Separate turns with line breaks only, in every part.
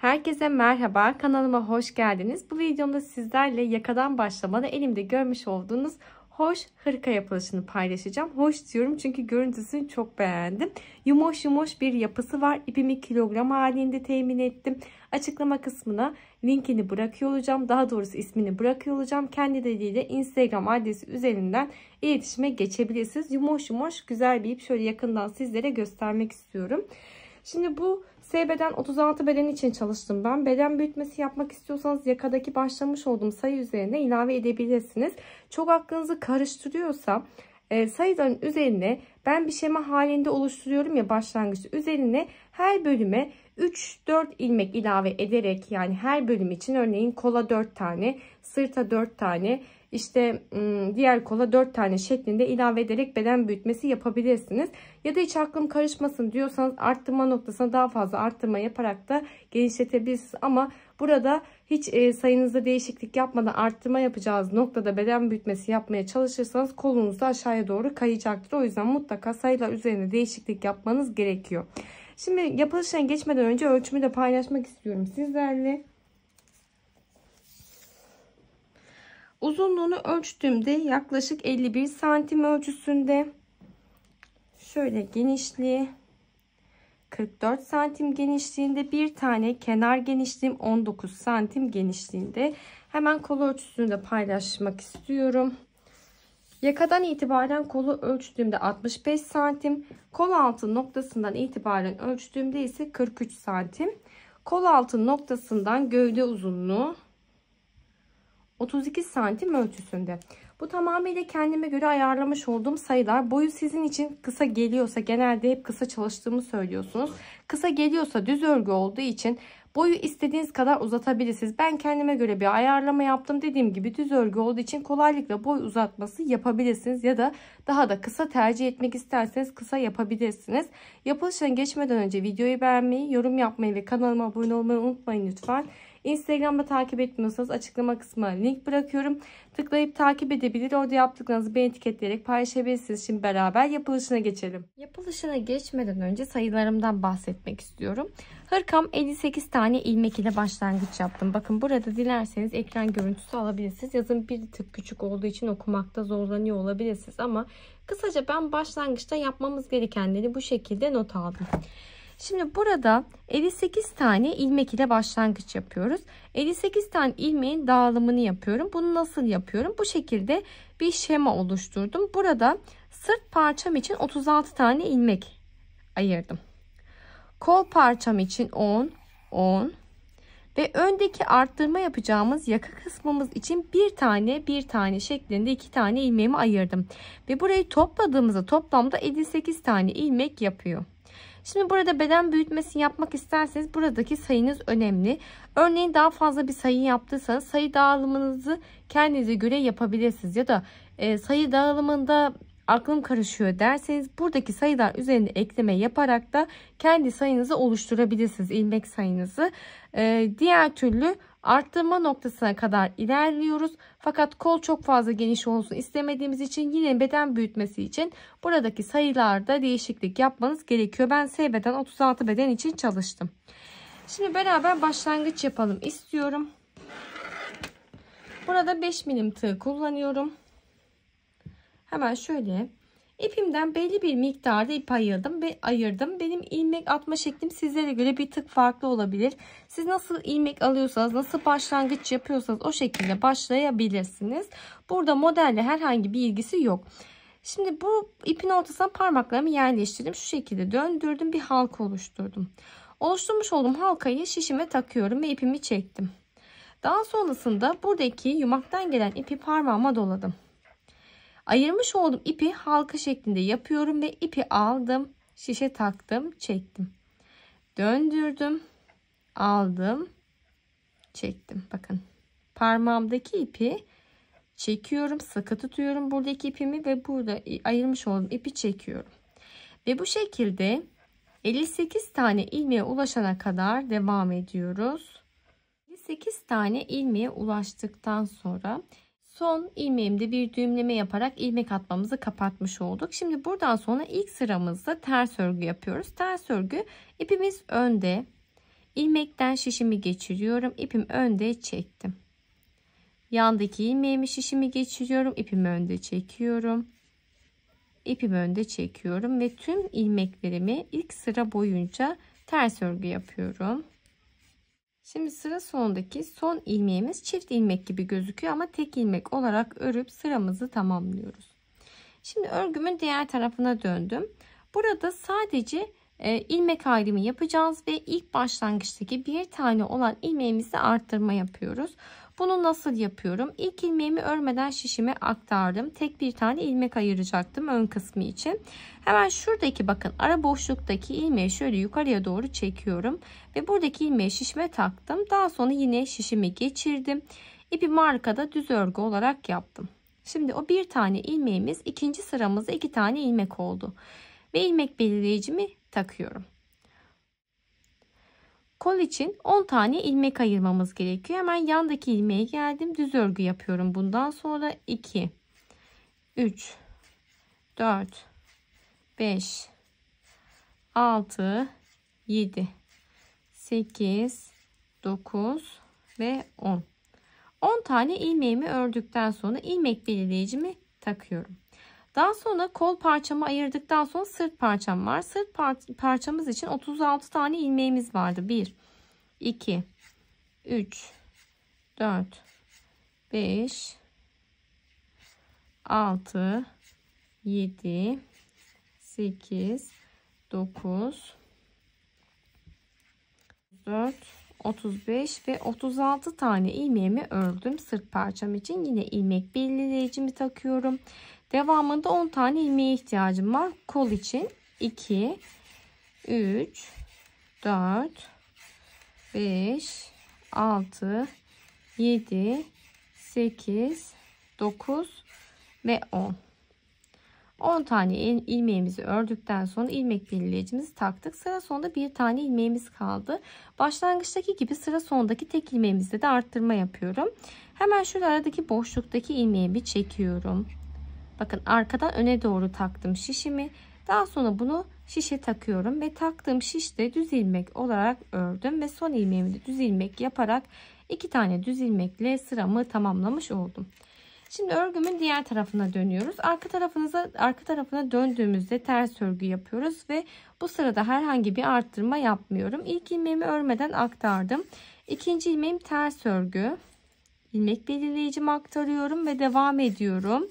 Herkese merhaba, kanalıma hoş geldiniz. Bu videomda sizlerle yakadan başlamalı elimde görmüş olduğunuz hoş hırka yapılışını paylaşacağım. Hoş diyorum çünkü görüntüsünü çok beğendim. Yumuş yumuş bir yapısı var. İpimi kilogram halinde temin ettim. Açıklama kısmına linkini bırakıyor olacağım. Daha doğrusu ismini bırakıyor olacağım. Kendi dediğiyle Instagram adresi üzerinden iletişime geçebilirsiniz. Yumuş yumuş güzel bir ip. Şöyle yakından sizlere göstermek istiyorum. Şimdi bu S beden 36 beden için çalıştım ben. Beden büyütmesi yapmak istiyorsanız yakadaki başlamış olduğum sayı üzerine ilave edebilirsiniz. Çok aklınızı karıştırıyorsa sayıların üzerine ben bir şema halinde oluşturuyorum ya başlangıçta. Üzerine her bölüme 3-4 ilmek ilave ederek, yani her bölüm için örneğin kola 4 tane, sırta 4 tane, İşte diğer kola 4 tane şeklinde ilave ederek beden büyütmesi yapabilirsiniz. Ya da hiç aklım karışmasın diyorsanız arttırma noktasına daha fazla arttırma yaparak da genişletebilirsiniz. Ama burada hiç sayınızda değişiklik yapmadan arttırma yapacağınız noktada beden büyütmesi yapmaya çalışırsanız kolunuz da aşağıya doğru kayacaktır. O yüzden mutlaka sayılar üzerine değişiklik yapmanız gerekiyor. Şimdi yapılışına geçmeden önce ölçümü de paylaşmak istiyorum sizlerle. Uzunluğunu ölçtüğümde yaklaşık 51 santim ölçüsünde. Şöyle genişliği 44 santim genişliğinde, bir tane kenar genişliğim 19 santim genişliğinde. Hemen kol ölçüsünü de paylaşmak istiyorum. Yakadan itibaren kolu ölçtüğümde 65 santim. Kol altı noktasından itibaren ölçtüğümde ise 43 santim. Kol altı noktasından gövde uzunluğu 32 santim ölçüsünde. Bu tamamıyla kendime göre ayarlamış olduğum sayılar. Boyu sizin için kısa geliyorsa, genelde hep kısa çalıştığımı söylüyorsunuz. Kısa geliyorsa düz örgü olduğu için boyu istediğiniz kadar uzatabilirsiniz. Ben kendime göre bir ayarlama yaptım. Dediğim gibi düz örgü olduğu için kolaylıkla boy uzatması yapabilirsiniz. Ya da daha da kısa tercih etmek isterseniz kısa yapabilirsiniz. Yapılışına geçmeden önce videoyu beğenmeyi, yorum yapmayı ve kanalıma abone olmayı unutmayın lütfen. Instagram'da takip etmiyorsanız açıklama kısmına link bırakıyorum. Tıklayıp takip edebilir. Orada yaptıklarınızı beni etiketleyerek paylaşabilirsiniz. Şimdi beraber yapılışına geçelim. Yapılışına geçmeden önce sayılarımdan bahsetmek istiyorum. Hırkam 58 tane ilmek ile başlangıç yaptım. Bakın burada dilerseniz ekran görüntüsü alabilirsiniz. Yazım bir tık küçük olduğu için okumakta zorlanıyor olabilirsiniz. Ama kısaca ben başlangıçta yapmamız gerekenleri bu şekilde not aldım. Şimdi burada 58 tane ilmek ile başlangıç yapıyoruz. 58 tane ilmeğin dağılımını yapıyorum. Bunu nasıl yapıyorum? Bu şekilde bir şema oluşturdum. Burada sırt parçam için 36 tane ilmek ayırdım. Kol parçam için 10, 10 ve öndeki arttırma yapacağımız yaka kısmımız için bir tane şeklinde 2 tane ilmeğimi ayırdım. Ve burayı topladığımızda toplamda 58 tane ilmek yapıyor. Şimdi burada beden büyütmesi yapmak isterseniz buradaki sayınız önemli. Örneğin daha fazla bir sayı yaptıysanız sayı dağılımınızı kendinize göre yapabilirsiniz. Ya da sayı dağılımında aklım karışıyor derseniz buradaki sayılar üzerine ekleme yaparak da kendi sayınızı oluşturabilirsiniz. İlmek sayınızı. Diğer türlü arttırma noktasına kadar ilerliyoruz. Fakat kol çok fazla geniş olsun istemediğimiz için yine beden büyütmesi için buradaki sayılarda değişiklik yapmanız gerekiyor. Ben S beden 36 beden için çalıştım. Şimdi beraber başlangıç yapalım istiyorum. Burada 5 milim tığ kullanıyorum. Hemen şöyle ipimden belli bir miktarda ip ayırdım. Benim ilmek atma şeklim sizlere göre bir tık farklı olabilir. Siz nasıl ilmek alıyorsanız, nasıl başlangıç yapıyorsanız o şekilde başlayabilirsiniz. Burada modelle herhangi bir ilgisi yok. Şimdi bu ipin ortasına parmaklarımı yerleştirdim. Şu şekilde döndürdüm, bir halka oluşturdum. Oluşturmuş olduğum halkayı şişime takıyorum ve ipimi çektim. Daha sonrasında buradaki yumaktan gelen ipi parmağıma doladım. Ayırmış olduğum ipi halka şeklinde yapıyorum ve ipi aldım, şişe taktım, çektim. Döndürdüm, aldım, çektim. Bakın parmağımdaki ipi çekiyorum, sıkı tutuyorum buradaki ipimi ve burada ayırmış olduğum ipi çekiyorum. Ve bu şekilde 58 tane ilmeğe ulaşana kadar devam ediyoruz. 58 tane ilmeğe ulaştıktan sonra son ilmeğimde bir düğümleme yaparak ilmek atmamızı kapatmış olduk. Şimdi buradan sonra ilk sıramızda ters örgü yapıyoruz. Ters örgü, ipimiz önde, ilmekten şişimi geçiriyorum. İpim önde çektim. Yandaki ilmeğimi şişimi geçiriyorum. İpimi önde çekiyorum. İpimi önde çekiyorum ve tüm ilmeklerimi ilk sıra boyunca ters örgü yapıyorum. Şimdi sıra sonundaki son ilmeğimiz çift ilmek gibi gözüküyor ama tek ilmek olarak örüp sıramızı tamamlıyoruz. Şimdi örgümün diğer tarafına döndüm. Burada sadece ilmek ayrımı yapacağız ve ilk başlangıçtaki bir tane olan ilmeğimizi arttırma yapıyoruz. Bunu nasıl yapıyorum? İlk ilmeğimi örmeden şişime aktardım. Tek bir tane ilmek ayıracaktım ön kısmı için. Hemen şuradaki bakın ara boşluktaki ilmeği şöyle yukarıya doğru çekiyorum. Ve buradaki ilmeği şişime taktım. Daha sonra yine şişimi geçirdim. İpimi arkada düz örgü olarak yaptım. Şimdi o bir tane ilmeğimiz ikinci sıramızda 2 tane ilmek oldu. Ve ilmek belirleyicimi takıyorum. Kol için 10 tane ilmek ayırmamız gerekiyor. Hemen yandaki ilmeğe geldim. Düz örgü yapıyorum. Bundan sonra 2, 3, 4, 5, 6, 7, 8, 9 ve 10. 10 tane ilmeğimi ördükten sonra ilmek belirleyicimi takıyorum. Daha sonra kol parçamı ayırdıktan sonra sırt parçam var. Sırt parçamız için 36 tane ilmeğimiz vardı. 1, 2, 3, 4, 5, 6, 7, 8, 9, 4, 35 ve 36 tane ilmeğimi ördüm. Sırt parçam için yine ilmek belirleyicimi takıyorum. Devamında 10 tane ilmeğe ihtiyacım var. Kol için 2, 3, 4, 5, 6, 7, 8, 9 ve 10. 10 tane ilmeğimizi ördükten sonra ilmek belirleyicimizi taktık. Sıra sonunda bir tane ilmeğimiz kaldı. Başlangıçtaki gibi sıra sonundaki tek ilmeğimizde de arttırma yapıyorum. Hemen şurada aradaki boşluktaki ilmeğimi çekiyorum. Bakın arkadan öne doğru taktım şişimi. Daha sonra bunu şişe takıyorum ve taktığım şişte düz ilmek olarak ördüm ve son ilmeğimi de düz ilmek yaparak 2 tane düz ilmekle sıramı tamamlamış oldum. Şimdi örgümün diğer tarafına dönüyoruz. Arka tarafına döndüğümüzde ters örgü yapıyoruz ve bu sırada herhangi bir arttırma yapmıyorum. İlk ilmeğimi örmeden aktardım. İkinci ilmeğim ters örgü. İlmek belirleyicimi aktarıyorum ve devam ediyorum.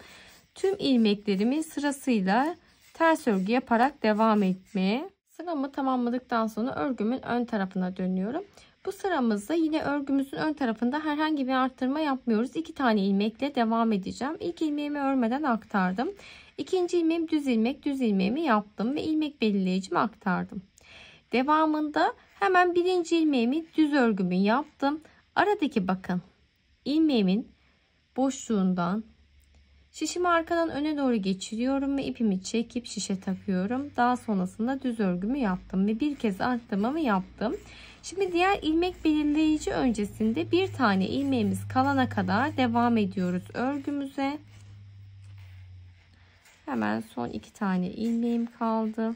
Tüm ilmeklerimi sırasıyla ters örgü yaparak devam etmeye. Sıramı tamamladıktan sonra örgümün ön tarafına dönüyorum. Bu sıramızda yine örgümüzün ön tarafında herhangi bir arttırma yapmıyoruz. 2 tane ilmekle devam edeceğim. İlk ilmeğimi örmeden aktardım. İkinci ilmeğim düz ilmeğimi yaptım ve ilmek belirleyicimi aktardım. Devamında hemen birinci ilmeğimi düz örgümü yaptım. Aradaki bakın ilmeğimin boşluğundan şişimi arkadan öne doğru geçiriyorum ve ipimi çekip şişe takıyorum. Daha sonrasında düz örgümü yaptım ve bir kez arttırmamı yaptım. Şimdi diğer ilmek belirleyici öncesinde bir tane ilmeğimiz kalana kadar devam ediyoruz örgümüze. Hemen son 2 tane ilmeğim kaldı.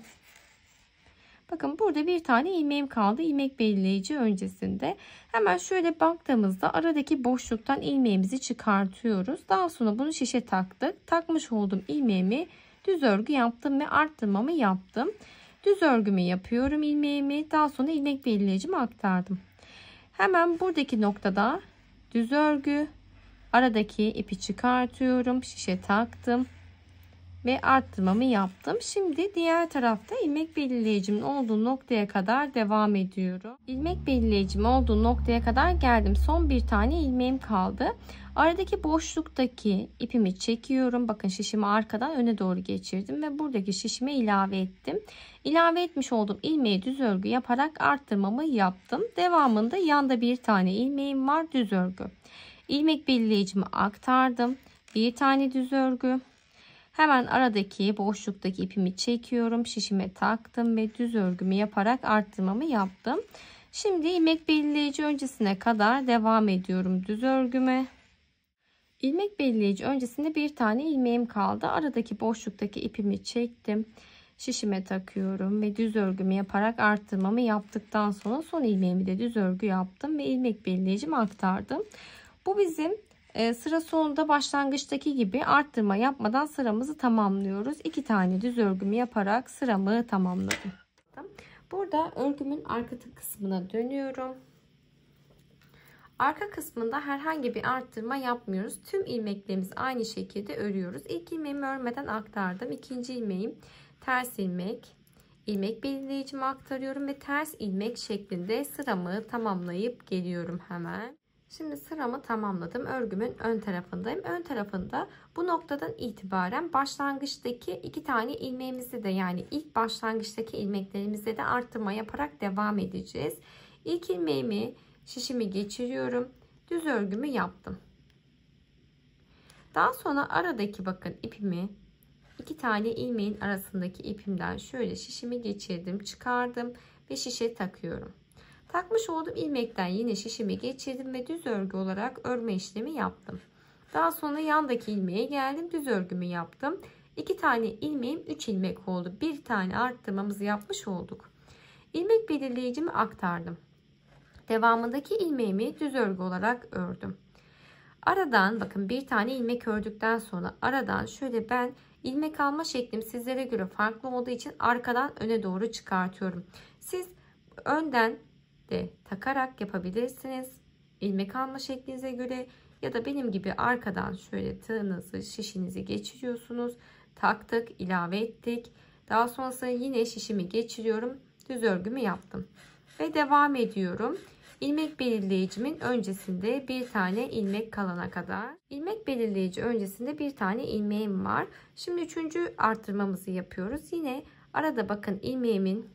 Bakın burada bir tane ilmeğim kaldı ilmek belirleyici öncesinde. Hemen şöyle baktığımızda aradaki boşluktan ilmeğimizi çıkartıyoruz. Daha sonra bunu şişe taktık. Takmış olduğum ilmeğimi düz örgü yaptım ve arttırmamı yaptım. Düz örgümü yapıyorum ilmeğimi. Daha sonra ilmek belirleyicimi aktardım. Hemen buradaki noktada düz örgü, aradaki ipi çıkartıyorum. Şişe taktım. Ve arttırmamı yaptım. Şimdi diğer tarafta ilmek belirleyicimin olduğu noktaya kadar devam ediyorum. İlmek belirleyicim olduğu noktaya kadar geldim. Son bir tane ilmeğim kaldı. Aradaki boşluktaki ipimi çekiyorum. Bakın şişimi arkadan öne doğru geçirdim ve buradaki şişime ilave ettim. İlave etmiş olduğum ilmeği düz örgü yaparak arttırmamı yaptım. Devamında yanda bir tane ilmeğim var, düz örgü. İlmek belirleyicimi aktardım. Bir tane düz örgü. Hemen aradaki boşluktaki ipimi çekiyorum. Şişime taktım ve düz örgümü yaparak arttırmamı yaptım. Şimdi ilmek belirleyici öncesine kadar devam ediyorum düz örgüme. İlmek belirleyici öncesinde bir tane ilmeğim kaldı. Aradaki boşluktaki ipimi çektim. Şişime takıyorum ve düz örgümü yaparak arttırmamı yaptıktan sonra son ilmeğimi de düz örgü yaptım ve ilmek belirleyicimi aktardım. Bu bizim sıra sonunda başlangıçtaki gibi arttırma yapmadan sıramızı tamamlıyoruz. 2 tane düz örgümü yaparak sıramı tamamladım. Burada örgümün arka kısmına dönüyorum. Arka kısmında herhangi bir arttırma yapmıyoruz. Tüm ilmeklerimizi aynı şekilde örüyoruz. İlk ilmeğimi örmeden aktardım. İkinci ilmeğim ters ilmek. İlmek belirleyicimi aktarıyorum ve ters ilmek şeklinde sıramı tamamlayıp geliyorum hemen. Şimdi sıramı tamamladım. Örgümün ön tarafındayım. Ön tarafında bu noktadan itibaren başlangıçtaki 2 tane ilmeğimizi de, yani ilk başlangıçtaki ilmeklerimizde de arttırma yaparak devam edeceğiz. İlk ilmeğimi, şişimi geçiriyorum. Düz örgümü yaptım. Daha sonra aradaki bakın ipimi, 2 tane ilmeğin arasındaki ipimden şöyle şişimi geçirdim, çıkardım ve şişe takıyorum. Takmış olduğum ilmekten yine şişimi geçirdim ve düz örgü olarak örme işlemi yaptım. Daha sonra yandaki ilmeğe geldim, düz örgümü yaptım. 2 tane ilmeğim 3 ilmek oldu. Bir tane arttırmamızı yapmış olduk. İlmek belirleyicimi aktardım. Devamındaki ilmeğimi düz örgü olarak ördüm. Aradan bakın bir tane ilmek ördükten sonra aradan şöyle ben ilmek alma şeklim sizlere göre farklı olduğu için arkadan öne doğru çıkartıyorum. Siz önden de takarak yapabilirsiniz ilmek alma şeklinize göre, ya da benim gibi arkadan şöyle tığınızı, şişinizi geçiriyorsunuz. Taktık, ilave ettik. Daha sonrasında yine şişimi geçiriyorum. Düz örgümü yaptım ve devam ediyorum. İlmek belirleyicimin öncesinde bir tane ilmek kalana kadar. İlmek belirleyici öncesinde bir tane ilmeğim var. Şimdi 3. arttırmamızı yapıyoruz. Yine arada bakın ilmeğimin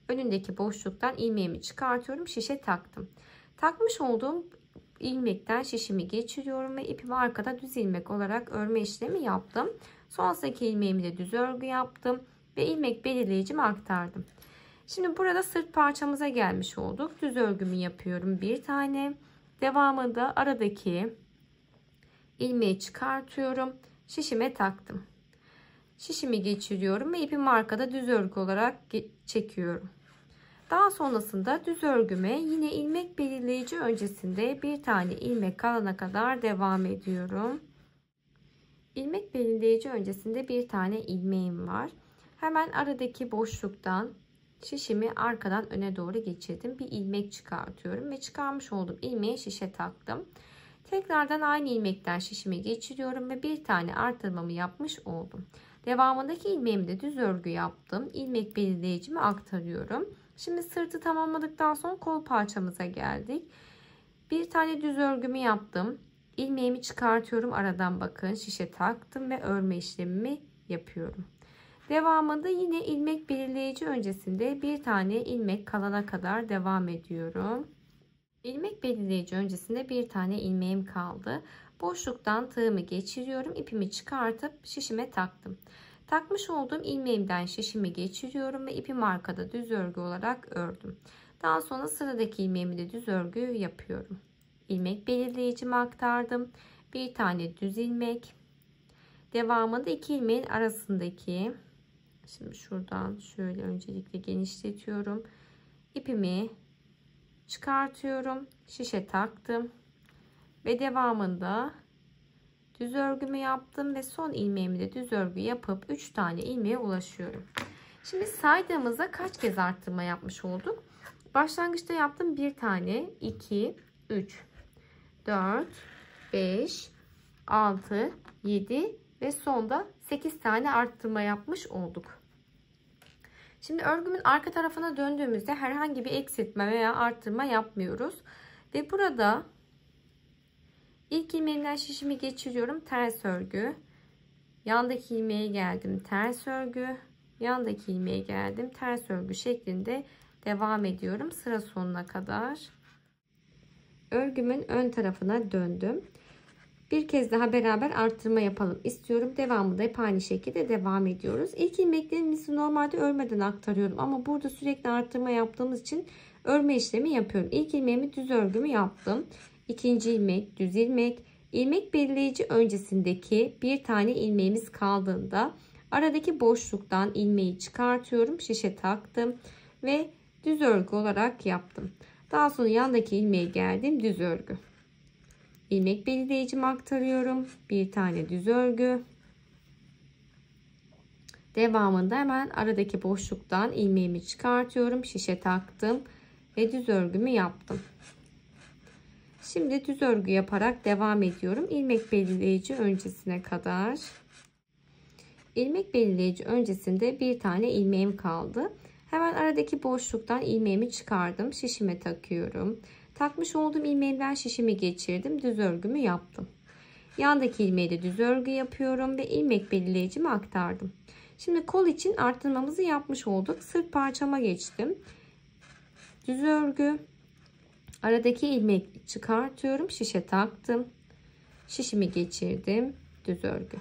önündeki boşluktan ilmeğimi çıkartıyorum. Şişe taktım. Takmış olduğum ilmekten şişimi geçiriyorum ve ipimi arkada düz ilmek olarak örme işlemi yaptım. Sonraki ilmeğimi de düz örgü yaptım ve ilmek belirleyicimi aktardım. Şimdi burada sırt parçamıza gelmiş olduk. Düz örgümü yapıyorum bir tane. Devamında aradaki ilmeği çıkartıyorum. Şişime taktım. Şişimi geçiriyorum ve ipimi arkada düz örgü olarak çekiyorum. Daha sonrasında düz örgüme yine ilmek belirleyici öncesinde bir tane ilmek kalana kadar devam ediyorum. İlmek belirleyici öncesinde bir tane ilmeğim var. Hemen aradaki boşluktan şişimi arkadan öne doğru geçirdim. Bir ilmek çıkartıyorum ve çıkarmış olduğum ilmeğe şişe taktım. Tekrardan aynı ilmekten şişimi geçiriyorum ve bir tane artırmamı yapmış oldum. Devamındaki ilmeğimi de düz örgü yaptım. İlmek belirleyicimi aktarıyorum. Şimdi sırtı tamamladıktan sonra kol parçamıza geldik. Bir tane düz örgümü yaptım. İlmeğimi çıkartıyorum. Aradan bakın şişe taktım ve örme işlemimi yapıyorum. Devamında yine ilmek belirleyici öncesinde bir tane ilmek kalana kadar devam ediyorum. İlmek belirleyici öncesinde bir tane ilmeğim kaldı. Boşluktan tığımı geçiriyorum. İpimi çıkartıp şişime taktım. Takmış olduğum ilmeğimden şişimi geçiriyorum ve ipimi arkada düz örgü olarak ördüm. Daha sonra sıradaki ilmeğimi de düz örgü yapıyorum. İlmek belirleyicimi aktardım. Bir tane düz ilmek. Devamında 2 ilmeğin arasındaki, şimdi şuradan şöyle öncelikle genişletiyorum. İpimi çıkartıyorum. Şişe taktım. Ve devamında düz örgümü yaptım ve son ilmeğimi de düz örgü yapıp 3 tane ilmeğe ulaşıyorum. Şimdi saydığımızda kaç kez arttırma yapmış olduk? Başlangıçta yaptım 1 tane, 2, 3, 4, 5, 6, 7 ve sonda 8 tane arttırma yapmış olduk. Şimdi örgümün arka tarafına döndüğümüzde herhangi bir eksiltme veya arttırma yapmıyoruz. Ve burada ilk ilmeğimden şişimi geçiriyorum. Ters örgü. Yandaki ilmeğe geldim. Ters örgü. Yandaki ilmeğe geldim. Ters örgü şeklinde devam ediyorum. Sıra sonuna kadar. Örgümün ön tarafına döndüm. Bir kez daha beraber arttırma yapalım istiyorum. Devamında hep aynı şekilde devam ediyoruz. İlk ilmeklerimizi normalde örmeden aktarıyorum. Ama burada sürekli arttırma yaptığımız için örme işlemi yapıyorum. İlk ilmeğimi düz örgümü yaptım. İkinci ilmek düz ilmek. İlmek belirleyici öncesindeki bir tane ilmeğimiz kaldığında Aradaki boşluktan ilmeği çıkartıyorum. Şişe taktım ve düz örgü olarak yaptım. Daha sonra yandaki ilmeğe geldim. Düz örgü. İlmek belirleyicimi aktarıyorum. Bir tane düz örgü. Devamında hemen aradaki boşluktan ilmeğimi çıkartıyorum. Şişe taktım ve düz örgümü yaptım. Şimdi düz örgü yaparak devam ediyorum. İlmek belirleyici öncesine kadar. İlmek belirleyici öncesinde bir tane ilmeğim kaldı. Hemen aradaki boşluktan ilmeğimi çıkardım. Şişime takıyorum. Takmış olduğum ilmeğimden şişimi geçirdim. Düz örgümü yaptım. Yandaki ilmeği de düz örgü yapıyorum ve ilmek belirleyicimi aktardım. Şimdi kol için arttırmamızı yapmış olduk. Sırt parçama geçtim. Düz örgü. Aradaki ilmek çıkartıyorum. Şişe taktım. Şişimi geçirdim. Düz örgü.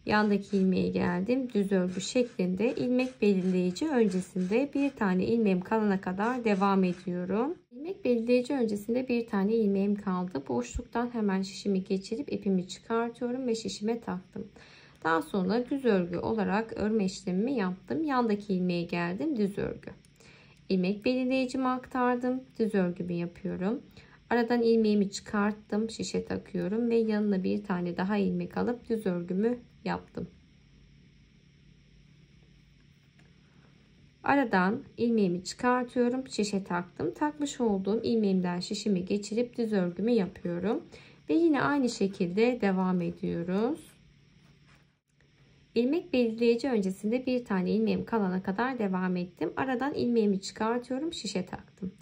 Yandaki ilmeğe geldim. Düz örgü şeklinde ilmek belirleyici öncesinde bir tane ilmeğim kalana kadar devam ediyorum. İlmek belirleyici öncesinde bir tane ilmeğim kaldı. Boşluktan hemen şişimi geçirip ipimi çıkartıyorum ve şişime taktım. Daha sonra düz örgü olarak örme işlemimi yaptım. Yandaki ilmeğe geldim. Düz örgü. İlmek belirleyicimi aktardım. Düz örgümü yapıyorum. Aradan ilmeğimi çıkarttım. Şişe takıyorum ve yanına bir tane daha ilmek alıp düz örgümü yaptım. Aradan ilmeğimi çıkartıyorum. Şişe taktım. Takmış olduğum ilmeğimden şişimi geçirip düz örgümü yapıyorum. Ve yine aynı şekilde devam ediyoruz. İlmek belirleyici öncesinde bir tane ilmeğim kalana kadar devam ettim. Aradan ilmeğimi çıkartıyorum. Şişe taktım.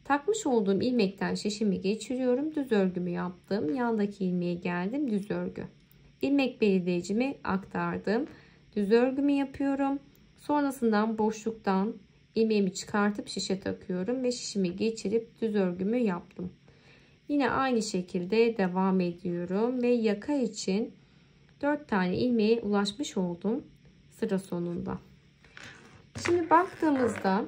Takmış olduğum ilmekten şişimi geçiriyorum. Düz örgümü yaptım. Yandaki ilmeğe geldim. Düz örgü. İlmek belirleyicimi aktardım. Düz örgümü yapıyorum. Sonrasından boşluktan ilmeğimi çıkartıp şişe takıyorum ve şişimi geçirip düz örgümü yaptım. Yine aynı şekilde devam ediyorum ve yaka için 4 tane ilmeğe ulaşmış oldum sıra sonunda. Şimdi baktığımızda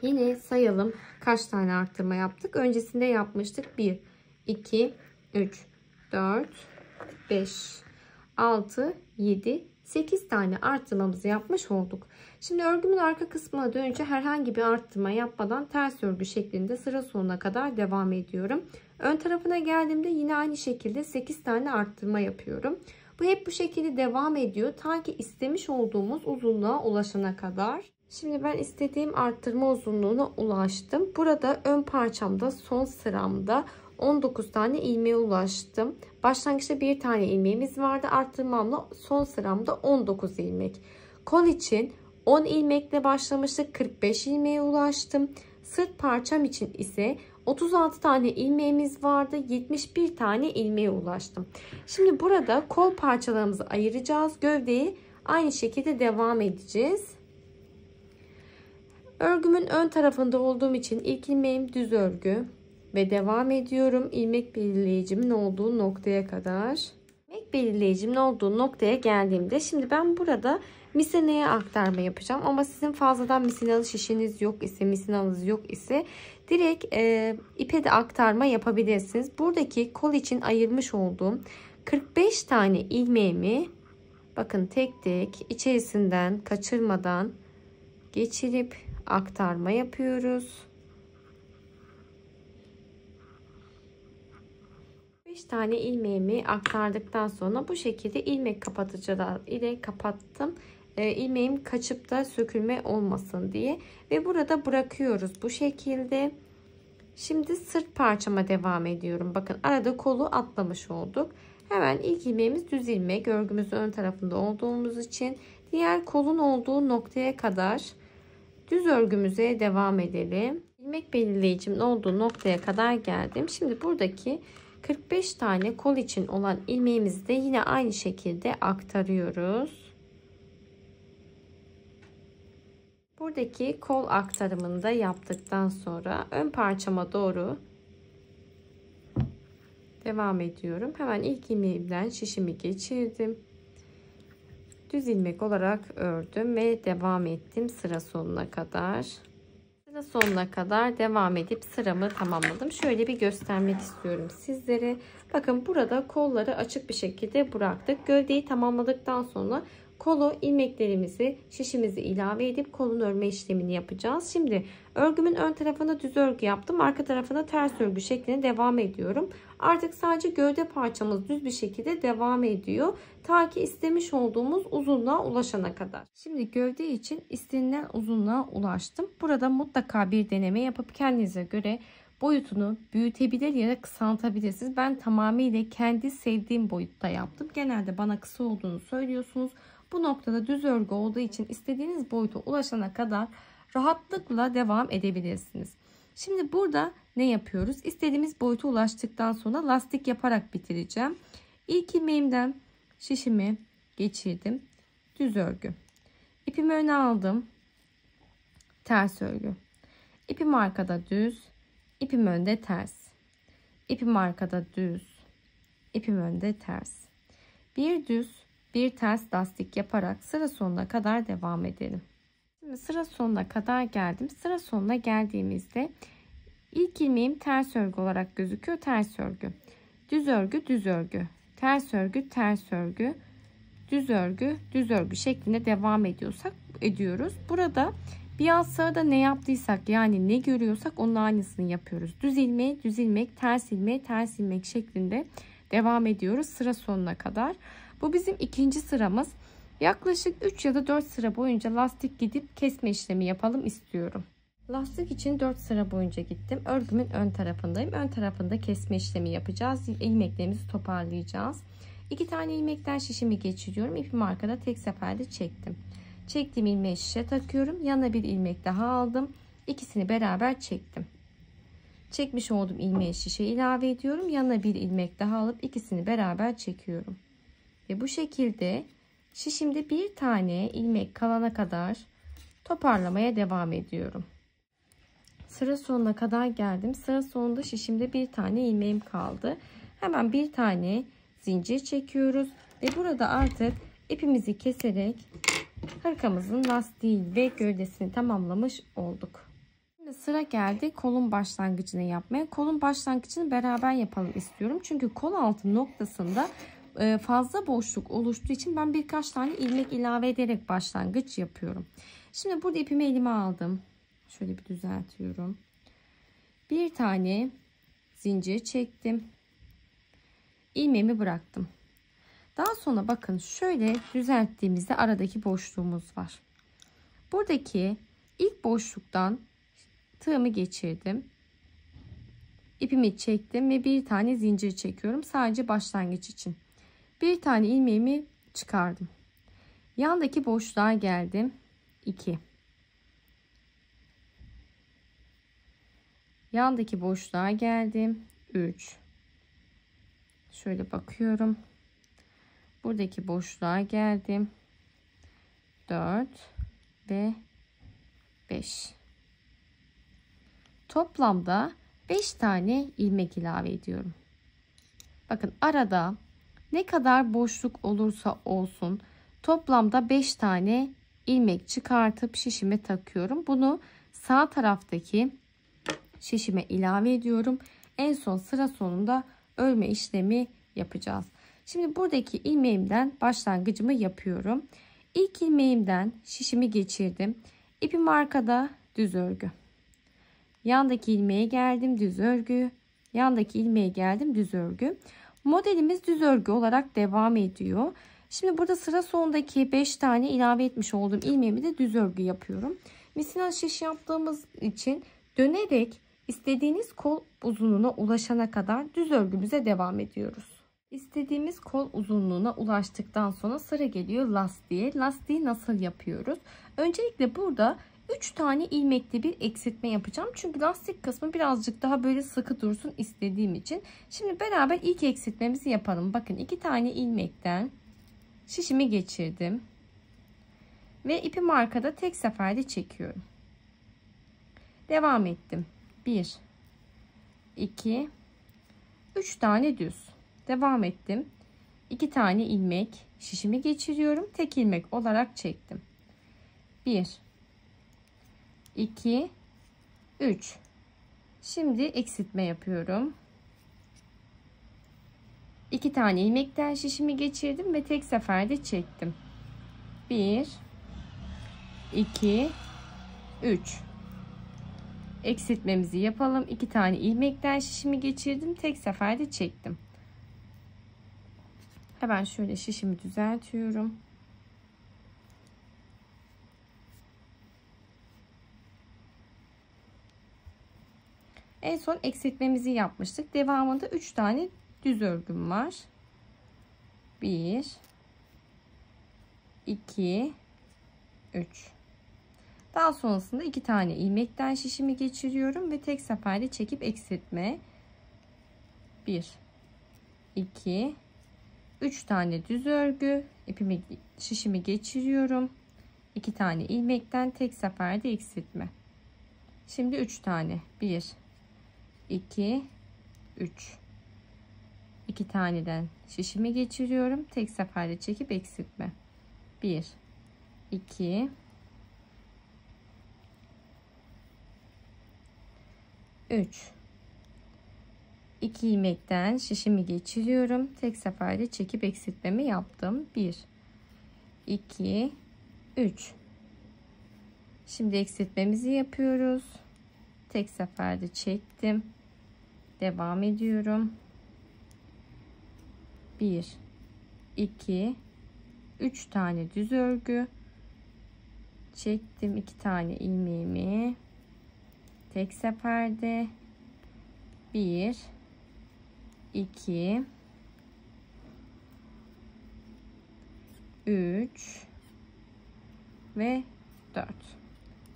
yine sayalım kaç tane arttırma yaptık. Öncesinde yapmıştık. 1, 2, 3, 4, 5, 6, 7, 8 tane arttırmamızı yapmış olduk. Şimdi örgümün arka kısmına dönünce herhangi bir arttırma yapmadan ters örgü şeklinde sıra sonuna kadar devam ediyorum. Ön tarafına geldiğimde yine aynı şekilde 8 tane arttırma yapıyorum. Bu hep bu şekilde devam ediyor ta ki istemiş olduğumuz uzunluğa ulaşana kadar. Şimdi ben istediğim arttırma uzunluğuna ulaştım. Burada ön parçamda son sıramda 19 tane ilmeğe ulaştım. Başlangıçta bir tane ilmeğimiz vardı. Arttırmamla son sıramda 19 ilmek. Kol için 10 ilmekle başlamıştık. 45 ilmeğe ulaştım. Sırt parçam için ise 36 tane ilmeğimiz vardı. 71 tane ilmeğe ulaştım. Şimdi burada kol parçalarımızı ayıracağız. Gövdeyi aynı şekilde devam edeceğiz. Örgümün ön tarafında olduğum için ilk ilmeğim düz örgü ve devam ediyorum ilmek belirleyicimin olduğu noktaya kadar. İlmek belirleyicimin olduğu noktaya geldiğimde şimdi ben burada misineye aktarma yapacağım ama sizin fazladan misinalı şişiniz yok ise, misinanız yok ise direkt ipe de aktarma yapabilirsiniz. Buradaki kol için ayırmış olduğum 45 tane ilmeğimi bakın tek tek içerisinden kaçırmadan geçirip aktarma yapıyoruz. 5 tane ilmeğimi aktardıktan sonra bu şekilde ilmek kapatıcılar ile kapattım. İlmeğim kaçıp da sökülme olmasın diye ve burada bırakıyoruz bu şekilde. Şimdi sırt parçama devam ediyorum. Bakın arada kolu atlamış olduk. Hemen ilk ilmeğimiz düz ilmek. Örgümüzün ön tarafında olduğumuz için diğer kolun olduğu noktaya kadar düz örgümüze devam edelim. İlmek belirleyicimin olduğu noktaya kadar geldim. Şimdi buradaki 45 tane kol için olan ilmeğimizi de yine aynı şekilde aktarıyoruz. Buradaki kol aktarımını da yaptıktan sonra ön parçama doğru devam ediyorum. Hemen ilk ilmeğimden şişimi geçirdim. Düz ilmek olarak ördüm ve devam ettim sıra sonuna kadar. Sıra sonuna kadar devam edip sıramı tamamladım. Şöyle bir göstermek istiyorum sizlere. Bakın burada kolları açık bir şekilde bıraktık. Gövdeyi tamamladıktan sonra kolu ilmeklerimizi şişimizi ilave edip kolun örme işlemini yapacağız. Şimdi örgümün ön tarafına düz örgü yaptım. Arka tarafına ters örgü şeklinde devam ediyorum. Artık sadece gövde parçamız düz bir şekilde devam ediyor. Ta ki istemiş olduğumuz uzunluğa ulaşana kadar. Şimdi gövde için istenilen uzunluğa ulaştım. Burada mutlaka bir deneme yapıp kendinize göre boyutunu büyütebilir ya da kısaltabilirsiniz. Ben tamamıyla kendi sevdiğim boyutta yaptım. Genelde bana kısa olduğunu söylüyorsunuz. Bu noktada düz örgü olduğu için istediğiniz boyuta ulaşana kadar rahatlıkla devam edebilirsiniz. Şimdi burada ne yapıyoruz? İstediğimiz boyuta ulaştıktan sonra lastik yaparak bitireceğim. İlk ilmeğimden şişimi geçirdim. Düz örgü. İpimi öne aldım. Ters örgü. İpim arkada düz. İpim önde ters. İpim arkada düz. İpim önde ters. Bir düz, bir ters lastik yaparak sıra sonuna kadar devam edelim. Şimdi sıra sonuna kadar geldim. Sıra sonuna geldiğimizde ilk ilmeğim ters örgü olarak gözüküyor. Ters örgü. Düz örgü, düz örgü. Ters örgü, ters örgü. Düz örgü, düz örgü şeklinde devam ediyoruz. Burada bir alt sırada ne yaptıysak, yani ne görüyorsak onun aynısını yapıyoruz. Düz ilmeği, düz ilmek, ters ilmeği, ters ilmek şeklinde devam ediyoruz sıra sonuna kadar. Bu bizim ikinci sıramız. Yaklaşık 3 ya da 4 sıra boyunca lastik gidip kesme işlemi yapalım istiyorum. Lastik için 4 sıra boyunca gittim. Örgümün ön tarafındayım. Ön tarafında kesme işlemi yapacağız. İlmeklerimizi toparlayacağız. 2 tane ilmekten şişimi geçiriyorum. İpimi arkada tek seferde çektim. Çektiğim ilmeği şişe takıyorum. Yanına bir ilmek daha aldım. İkisini beraber çektim. Çekmiş olduğum ilmeği şişe ilave ediyorum. Yanına bir ilmek daha alıp ikisini beraber çekiyorum. Ve bu şekilde şişimde bir tane ilmek kalana kadar toparlamaya devam ediyorum. Sıra sonuna kadar geldim. Sıra sonunda şişimde bir tane ilmeğim kaldı. Hemen bir tane zincir çekiyoruz. Ve burada artık ipimizi keserek hırkamızın lastiği ve gövdesini tamamlamış olduk. Şimdi sıra geldi kolun başlangıcını yapmaya. Kolun başlangıcını beraber yapalım istiyorum. Çünkü kol altı noktasında fazla boşluk oluştuğu için ben birkaç tane ilmek ilave ederek başlangıç yapıyorum. Şimdi burada ipimi elime aldım. Şöyle bir düzeltiyorum. Bir tane zincir çektim. İlmeğimi bıraktım. Daha sonra bakın şöyle düzelttiğimizde aradaki boşluğumuz var. Buradaki ilk boşluktan tığımı geçirdim. İpimi çektim ve bir tane zincir çekiyorum. Sadece başlangıç için. Bir tane ilmeğimi çıkardım. Yandaki boşluğa geldim. 2. Yandaki boşluğa geldim. 3. Şöyle bakıyorum. Buradaki boşluğa geldim. 4 ve 5. Toplamda 5 tane ilmek ilave ediyorum. Bakın arada ne kadar boşluk olursa olsun toplamda 5 tane ilmek çıkartıp şişime takıyorum. Bunu sağ taraftaki şişime ilave ediyorum. En son sıra sonunda örme işlemi yapacağız. Şimdi buradaki ilmeğimden başlangıcımı yapıyorum. İlk ilmeğimden şişimi geçirdim. İpim arkada, düz örgü. Yandaki ilmeğe geldim, düz örgü. Yandaki ilmeğe geldim, düz örgü. Modelimiz düz örgü olarak devam ediyor. Şimdi burada sıra sonundaki 5 tane ilave etmiş olduğum ilmeğimi de düz örgü yapıyorum. Misina şiş yaptığımız için dönerek istediğiniz kol uzunluğuna ulaşana kadar düz örgümüze devam ediyoruz. İstediğimiz kol uzunluğuna ulaştıktan sonra sıra geliyor lastiğe. Lastiği nasıl yapıyoruz? Öncelikle burada 3 tane ilmekli bir eksiltme yapacağım. Çünkü lastik kısmı birazcık daha böyle sıkı dursun istediğim için. Şimdi beraber ilk eksiltmemizi yapalım. Bakın 2 tane ilmekten şişimi geçirdim. Ve ipim arkada tek seferde çekiyorum. Devam ettim. 1, 2, 3 tane düz. Devam ettim. 2 tane ilmek şişimi geçiriyorum. Tek ilmek olarak çektim. 1, 2, 3. Şimdi eksiltme yapıyorum. 2 tane ilmekten şişimi geçirdim ve tek seferde çektim. 1 2 3 eksiltmemizi yapalım. 2 tane ilmekten şişimi geçirdim. Tek seferde çektim. Hemen şöyle şişimi düzeltiyorum. En son eksiltmemizi yapmıştık. Devamında 3 tane düz örgüm var. 1 2 3. Daha sonrasında 2 tane ilmekten şişimi geçiriyorum ve tek seferde çekip eksiltme. 1 2 3 tane düz örgü, ipimi şişimi geçiriyorum. 2 tane ilmekten tek seferde eksiltme. Şimdi 3 tane. 1 2 3. 2 taneden şişimi geçiriyorum. Tek seferde çekip eksiltme. 1 2 3. 2 ilmekten şişimi geçiriyorum. Tek seferde çekip eksiltmemi yaptım. 1 2 3. Şimdi eksiltmemizi yapıyoruz. Tek seferde çektim. Devam ediyorum. 1 2 3 tane düz örgü çektim. 2 tane ilmeğimi tek seferde 1 2 3 ve 4.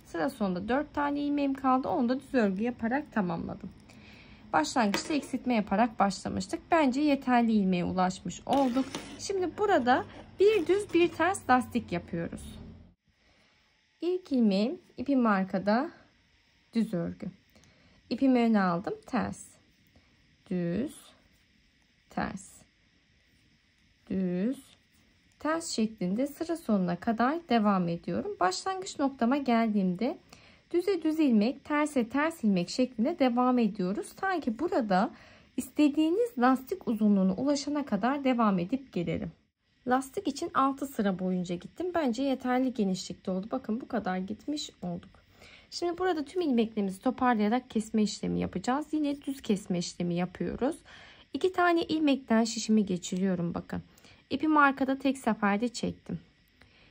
Sıra sonunda 4 tane ilmeğim kaldı. Onu da düz örgü yaparak tamamladım. Başlangıçta eksiltme yaparak başlamıştık. Bence yeterli ilmeğe ulaşmış olduk. Şimdi burada bir düz bir ters lastik yapıyoruz. İlk ilmeğim ipim arkada, düz örgü. İpimi öne aldım, ters, düz, ters, düz, ters şeklinde sıra sonuna kadar devam ediyorum. Başlangıç noktama geldiğimde düze düz ilmek, terse ters ilmek şeklinde devam ediyoruz. Sanki burada istediğiniz lastik uzunluğuna ulaşana kadar devam edip gelelim. Lastik için 6 sıra boyunca gittim. Bence yeterli genişlikte oldu. Bakın bu kadar gitmiş olduk. Şimdi burada tüm ilmeklerimizi toparlayarak kesme işlemi yapacağız. Yine düz kesme işlemi yapıyoruz. 2 tane ilmekten şişimi geçiriyorum bakın. İpimi arkada tek seferde çektim.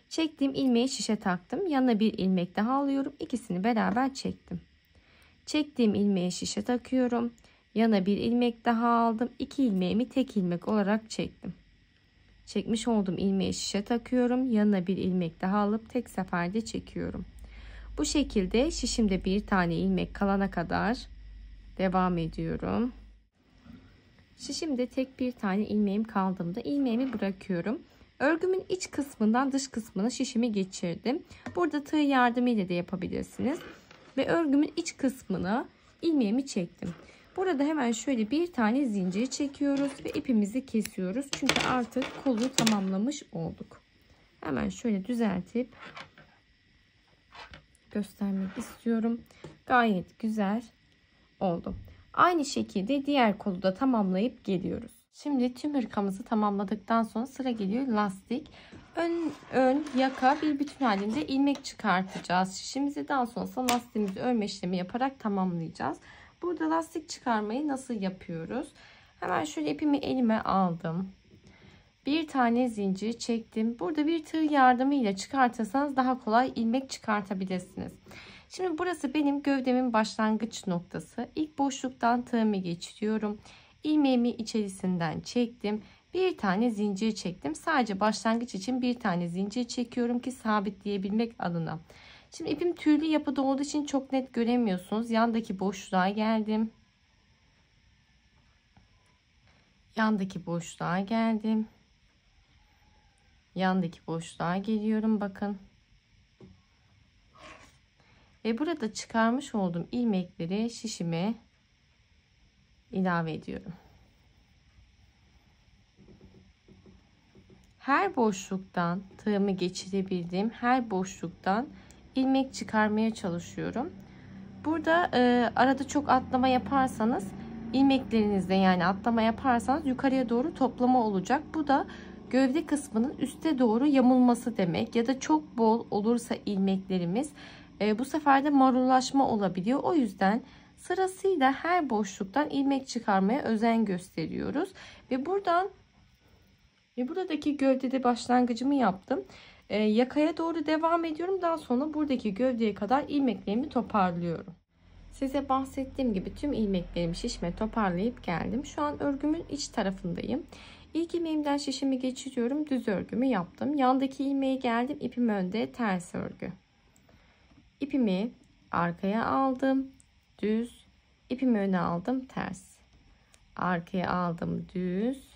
Çektiğim ilmeği şişe taktım. Yanına bir ilmek daha alıyorum. İkisini beraber çektim. Çektiğim ilmeği şişe takıyorum. Yana bir ilmek daha aldım. 2 ilmeğimi tek ilmek olarak çektim. Çekmiş olduğum ilmeği şişe takıyorum. Yanına bir ilmek daha alıp tek seferde çekiyorum. Bu şekilde şişimde bir tane ilmek kalana kadar devam ediyorum. Şişimde tek bir tane ilmeğim kaldığında ilmeğimi bırakıyorum. Örgümün iç kısmından dış kısmına şişimi geçirdim. Burada tığ yardımıyla da yapabilirsiniz. Ve örgümün iç kısmına ilmeğimi çektim. Burada hemen şöyle bir tane zincir çekiyoruz ve ipimizi kesiyoruz. Çünkü artık kolu tamamlamış olduk. Hemen şöyle düzeltip göstermek istiyorum. Gayet güzel oldu. Aynı şekilde diğer kolu da tamamlayıp geliyoruz. Şimdi tüm hırkamızı tamamladıktan sonra sıra geliyor lastik. Ön yaka bir bütün halinde ilmek çıkartacağız şişimizi. Daha sonra lastiğimizi örme işlemi yaparak tamamlayacağız. Burada lastik çıkarmayı nasıl yapıyoruz? Hemen şöyle ipimi elime aldım. Bir tane zincir çektim. Burada bir tığ yardımıyla çıkartırsanız daha kolay ilmek çıkartabilirsiniz. Şimdi burası benim gövdemin başlangıç noktası. İlk boşluktan tığımı geçiriyorum. İlmeğimi içerisinden çektim. Bir tane zincir çektim. Sadece başlangıç için bir tane zincir çekiyorum ki sabitleyebilmek adına. Şimdi ipim tüylü yapıda olduğu için çok net göremiyorsunuz. Yandaki boşluğa geldim. Yandaki boşluğa geldim. Yandaki boşluğa geliyorum bakın. Ve burada çıkarmış olduğum ilmekleri şişime ilave ediyorum. Her boşluktan tığımı geçirebildiğim her boşluktan ilmek çıkarmaya çalışıyorum. Burada arada çok atlama yaparsanız ilmeklerinizde yani atlama yaparsanız yukarıya doğru toplama olacak. Bu da gövde kısmının üste doğru yamulması demek. Ya da çok bol olursa ilmeklerimiz bu sefer de marullaşma olabiliyor. O yüzden sırasıyla her boşluktan ilmek çıkarmaya özen gösteriyoruz. Ve buradaki gövdede başlangıcımı yaptım. Yakaya doğru devam ediyorum. Daha sonra buradaki gövdeye kadar ilmeklerimi toparlıyorum. Size bahsettiğim gibi tüm ilmeklerimi şişime toparlayıp geldim. Şu an örgümün iç tarafındayım. İlk ilmeğimden şişimi geçiriyorum. Düz örgümü yaptım. Yandaki ilmeğe geldim. İpim önde, ters örgü. İpimi arkaya aldım. Düz. İpimi öne aldım. Ters. Arkaya aldım. Düz.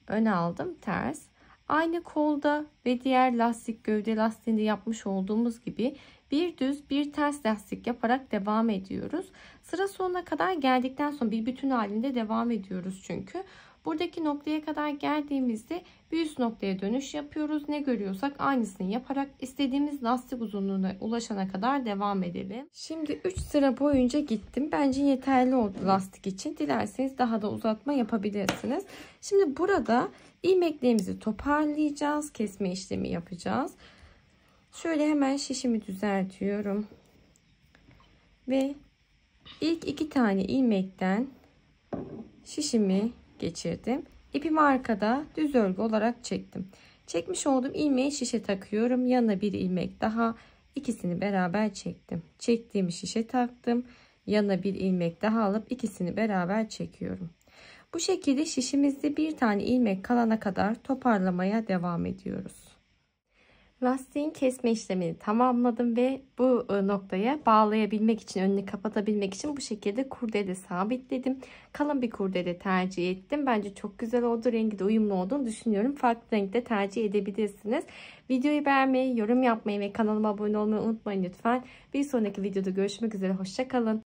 Öne aldım. Ters. Aynı kolda ve diğer lastik gövde lastiğinde yapmış olduğumuz gibi bir düz bir ters lastik yaparak devam ediyoruz. Sıra sonuna kadar geldikten sonra bir bütün halinde devam ediyoruz çünkü. Buradaki noktaya kadar geldiğimizde bir üst noktaya dönüş yapıyoruz. Ne görüyorsak aynısını yaparak istediğimiz lastik uzunluğuna ulaşana kadar devam edelim. Şimdi 3 sıra boyunca gittim. Bence yeterli oldu lastik için. Dilerseniz daha da uzatma yapabilirsiniz. Şimdi burada ilmeklerimizi toparlayacağız. Kesme işlemi yapacağız. Şöyle hemen şişimi düzeltiyorum. Ve ilk 2 tane ilmekten şişimi geçirdim. İpimi arkada düz örgü olarak çektim. Çekmiş olduğum ilmeği şişe takıyorum. Yanına bir ilmek daha, ikisini beraber çektim. Çektiğim şişe taktım. Yanına bir ilmek daha alıp ikisini beraber çekiyorum. Bu şekilde şişimizde bir tane ilmek kalana kadar toparlamaya devam ediyoruz. Lastiğin kesme işlemini tamamladım ve bu noktaya bağlayabilmek için, önünü kapatabilmek için bu şekilde kurdele sabitledim. Kalın bir kurdele tercih ettim. Bence çok güzel oldu. Rengi de uyumlu olduğunu düşünüyorum. Farklı renkte tercih edebilirsiniz. Videoyu beğenmeyi, yorum yapmayı ve kanalıma abone olmayı unutmayın lütfen. Bir sonraki videoda görüşmek üzere. Hoşça kalın.